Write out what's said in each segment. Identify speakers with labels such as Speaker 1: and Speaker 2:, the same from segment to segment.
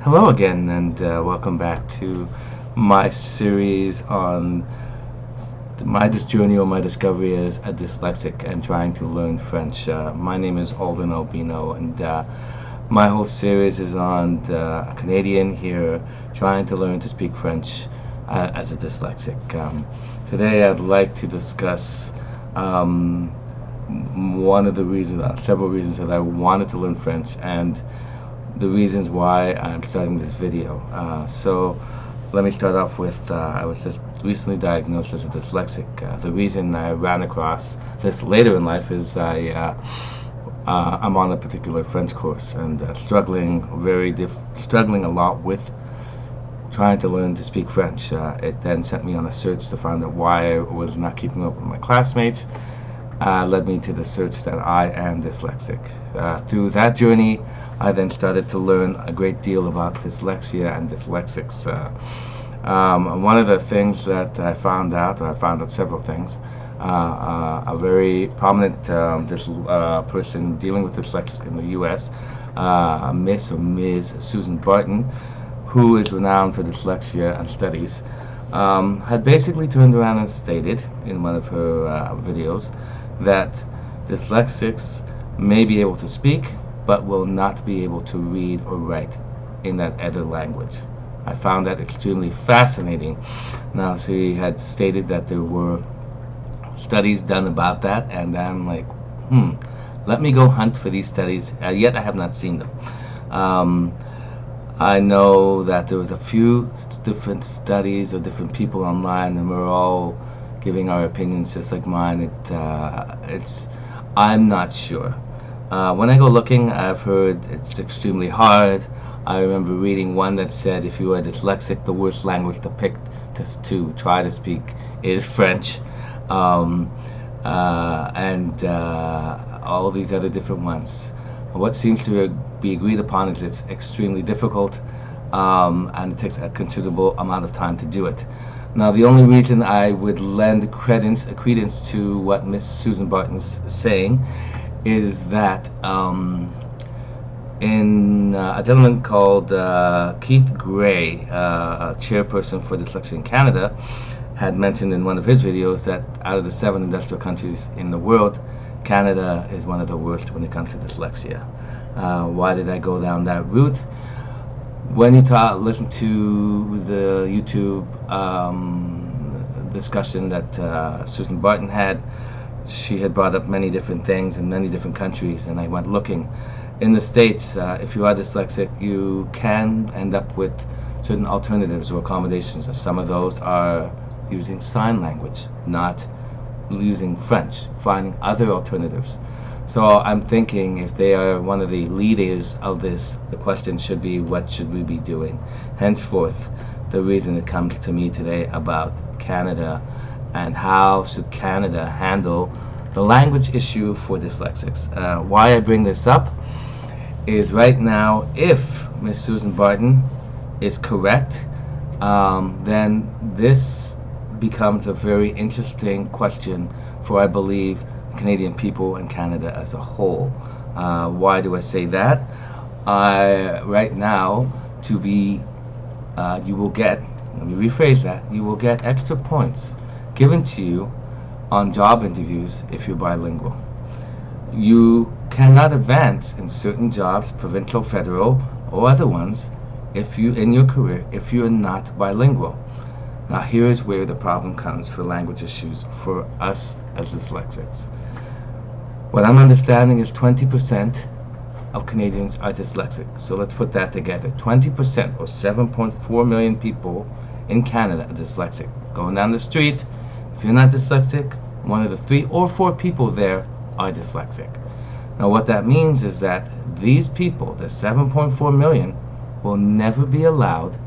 Speaker 1: Hello again, and welcome back to my series on my journey or my discovery as a dyslexic and trying to learn French. My name is Alden Albino, and my whole series is on a Canadian here trying to learn to speak French as a dyslexic. Today, I'd like to discuss one of the reasons, several reasons that I wanted to learn French, and the reasons why I'm starting this video. So let me start off with I was just recently diagnosed as a dyslexic. The reason I ran across this later in life is I'm on a particular French course and struggling a lot with trying to learn to speak French. It then sent me on a search to find out why I was not keeping up with my classmates. Led me to the search that I am dyslexic. Through that journey, I then started to learn a great deal about dyslexia and dyslexics. One of the things that I found out several things. A very prominent person dealing with dyslexia in the U.S., Miss or Ms. Susan Barton, who is renowned for dyslexia and studies, had basically turned around and stated in one of her videos that dyslexics may be able to speak but will not be able to read or write in that other language. I found that extremely fascinating. Now, she had stated that there were studies done about that, and I'm like, let me go hunt for these studies. Yet I have not seen them. I know that there was a few different studies of different people online, and we're all giving our opinions just like mine. I'm not sure. When I go looking, I've heard it's extremely hard. I remember reading one that said if you are dyslexic, the worst language to pick to try to speak is French, and all these other different ones. What seems to be agreed upon is it's extremely difficult, and it takes a considerable amount of time to do it. Now, the only reason I would lend credence to what Miss Susan Barton's saying is that in a gentleman called Keith Gray, a chairperson for Dyslexia in Canada, had mentioned in one of his videos that out of the 7 industrial countries in the world, Canada is one of the worst when it comes to dyslexia. Why did I go down that route? When you listen to the YouTube discussion that Susan Barton had, she had brought up many different things in many different countries, and I went looking. In the States, if you are dyslexic, you can end up with certain alternatives or accommodations. Some of those are using sign language, not using French, finding other alternatives. So I'm thinking if they are one of the leaders of this, the question should be, what should we be doing? Henceforth, the reason it comes to me today about Canada and how should Canada handle the language issue for dyslexics. Why I bring this up is right now, if Miss Susan Barton is correct, then this becomes a very interesting question for, I believe, Canadian people and Canada as a whole. Why do I say that? Right now, you will get, let me rephrase that, you will get extra points given to you on job interviews if you're bilingual. You cannot advance in certain jobs, provincial, federal, or other ones, in your career if you are not bilingual. Now, here is where the problem comes for language issues for us as dyslexics. What I'm understanding is 20% of Canadians are dyslexic. So let's put that together. 20% or 7.4 million people in Canada are dyslexic. Going down the street, if you're not dyslexic, one of the 3 or 4 people there are dyslexic. Now, what that means is that these people, the 7.4 million, will never be allowed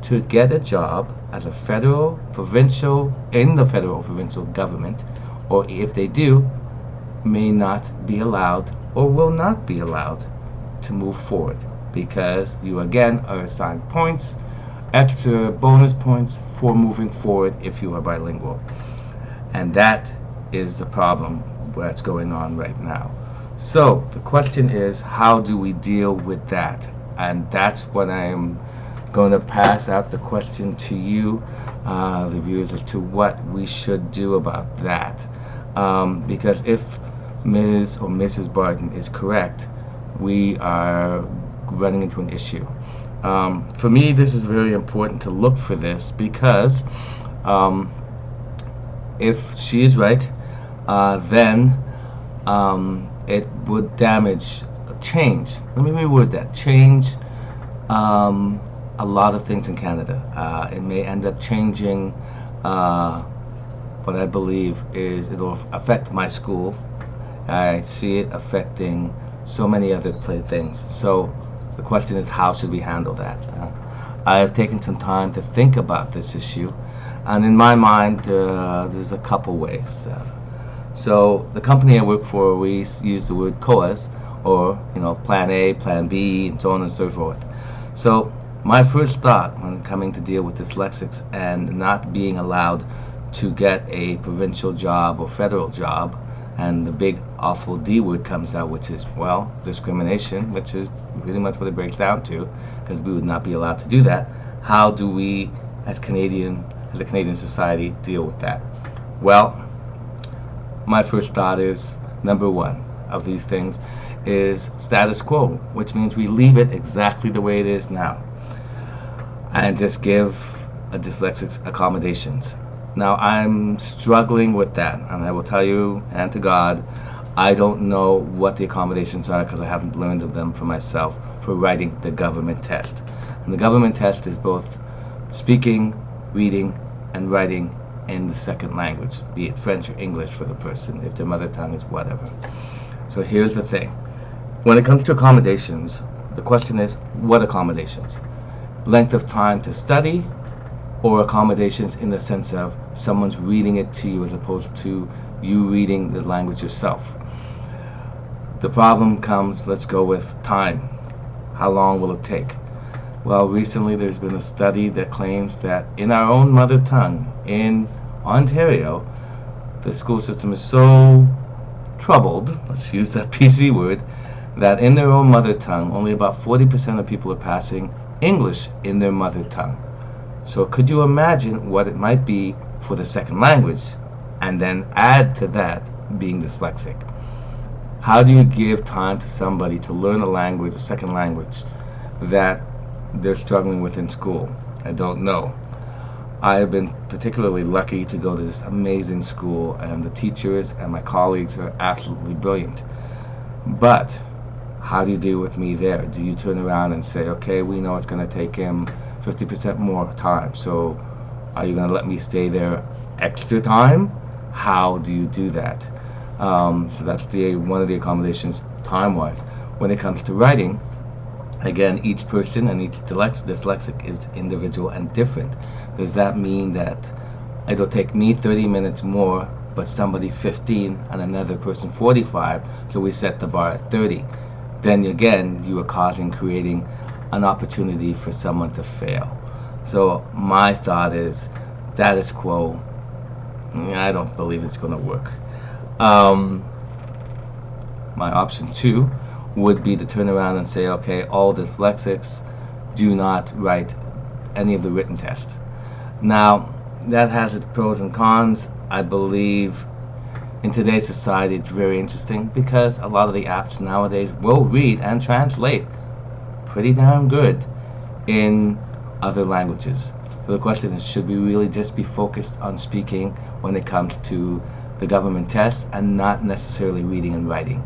Speaker 1: to get a job as a federal, provincial, in the federal or provincial government, or if they do, may not be allowed or will not be allowed to move forward, because you again are assigned points, extra bonus points for moving forward if you are bilingual. And that is the problem that's going on right now. So the question is, how do we deal with that? And that's what I'm going to pass out the question to you, the viewers, as to what we should do about that. Because if Ms. or Mrs. Barton is correct, we are running into an issue. For me, this is very important to look for this because if she is right, then it would change. Let me reword that. Change a lot of things in Canada. It may end up changing what I believe is it'll affect my school. I see it affecting so many other things. So the question is, how should we handle that? I have taken some time to think about this issue, and in my mind, there's a couple ways. So the company I work for, we use the word COAs, or Plan A, Plan B, and so on and so forth. So my first thought when coming to deal with dyslexics and not being allowed to get a provincial job or federal job, and the big awful D word comes out, which is, well, discrimination, which is really much what it breaks down to, because we would not be allowed to do that. How do we, as a Canadian society, deal with that? Well, my first thought is, number one of these things is status quo, which means we leave it exactly the way it is now and just give dyslexics accommodations. Now, I'm struggling with that, and I will tell you, and to God, I don't know what the accommodations are because I haven't learned of them for myself for writing the government test. And the government test is both speaking, reading, and writing in the second language, be it French or English for the person, if their mother tongue is whatever. So here's the thing. When it comes to accommodations, the question is, what accommodations? Length of time to study, or accommodations in the sense of someone's reading it to you as opposed to you reading the language yourself. The problem comes, let's go with time. How long will it take? Well, recently there's been a study that claims that in our own mother tongue, in Ontario, the school system is so troubled, let's use that PC word, that in their own mother tongue, only about 40% of people are passing English in their mother tongue. So could you imagine what it might be for the second language, and then add to that being dyslexic? How do you give time to somebody to learn a language, a second language, that they're struggling with in school? I don't know. I have been particularly lucky to go to this amazing school, and the teachers and my colleagues are absolutely brilliant. But how do you deal with me there? Do you turn around and say, okay, we know it's going to take him 50% more time, so are you going to let me stay there extra time? How do you do that? So that's one of the accommodations time-wise. When it comes to writing, again, each person and each dyslexic is individual and different. Does that mean that it'll take me 30 minutes more, but somebody 15 and another person 45, so we set the bar at 30? Then again, you are creating an opportunity for someone to fail. So my thought is, status quo, I don't believe it's going to work. My option 2 would be to turn around and say, okay, all dyslexics do not write any of the written tests. Now, that has its pros and cons. I believe in today's society it's very interesting because a lot of the apps nowadays will read and translate pretty damn good in other languages. So the question is, should we really just be focused on speaking when it comes to the government test and not necessarily reading and writing?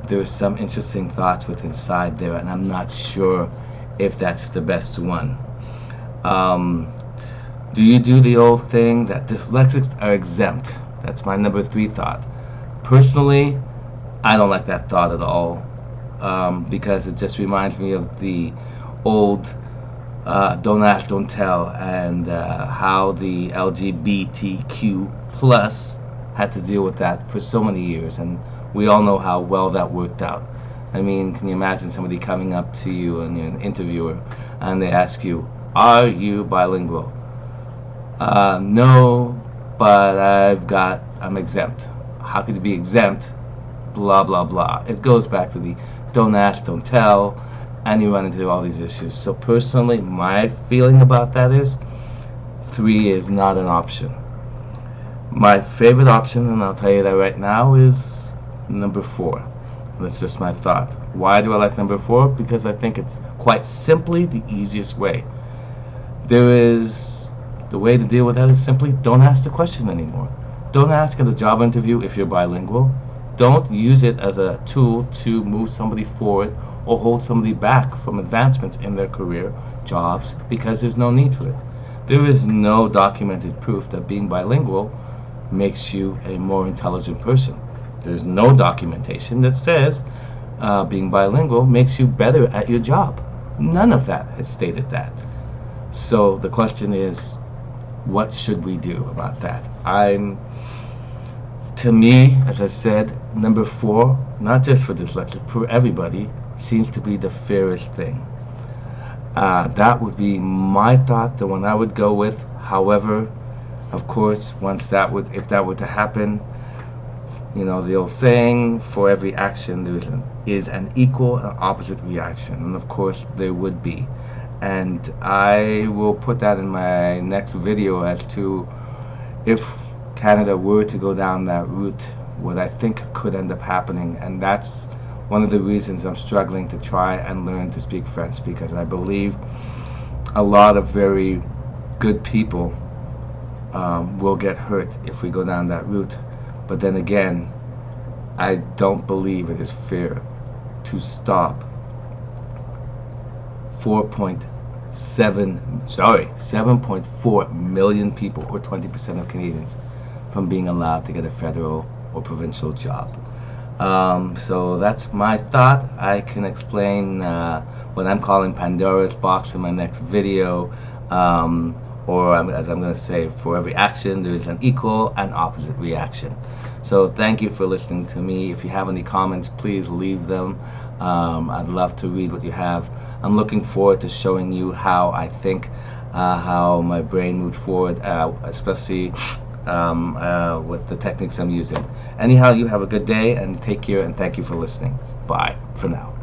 Speaker 1: There are some interesting thoughts with inside there, and I'm not sure if that's the best one. Do you do the old thing that dyslexics are exempt? That's my number 3 thought. Personally, I don't like that thought at all, because it just reminds me of the old don't ask, don't tell, and how the LGBTQ plus had to deal with that for so many years, and we all know how well that worked out. I mean, can you imagine somebody coming up to you and you're an interviewer and they ask you, are you bilingual? No, but I'm exempt. How could you be exempt? Blah, blah, blah. It goes back to the don't ask, don't tell, and you run into all these issues. So personally, my feeling about that is 3 is not an option. My favorite option, and I'll tell you that right now, is number 4. That's just my thought. Why do I like number 4? Because I think it's quite simply the easiest way. The way to deal with that is simply don't ask the question anymore. Don't ask at a job interview if you're bilingual. Don't use it as a tool to move somebody forward or hold somebody back from advancements in their career, jobs, because there's no need for it. There is no documented proof that being bilingual makes you a more intelligent person. There's no documentation that says being bilingual makes you better at your job. None of that has stated that. So the question is, what should we do about that? To me, as I said, number 4, not just for dyslexic, for everybody, seems to be the fairest thing. That would be my thought, the one I would go with. However, of course, if that were to happen, you know, the old saying, for every action there is an equal and opposite reaction, and of course there would be. And I will put that in my next video as to if Canada were to go down that route, what I think could end up happening. And that's one of the reasons I'm struggling to try and learn to speak French, because I believe a lot of very good people will get hurt if we go down that route. But then again, I don't believe it is fair to stop 7.4 million people, or 20% of Canadians, from being allowed to get a federal or provincial job. So that's my thought. I can explain what I'm calling Pandora's box in my next video, or as I'm going to say, for every action there is an equal and opposite reaction. So thank you for listening to me. If you have any comments, please leave them. I'd love to read what you have. I'm looking forward to showing you how I think, how my brain moved forward, especially with the techniques I'm using. Anyhow, you have a good day and take care, and thank you for listening. Bye for now.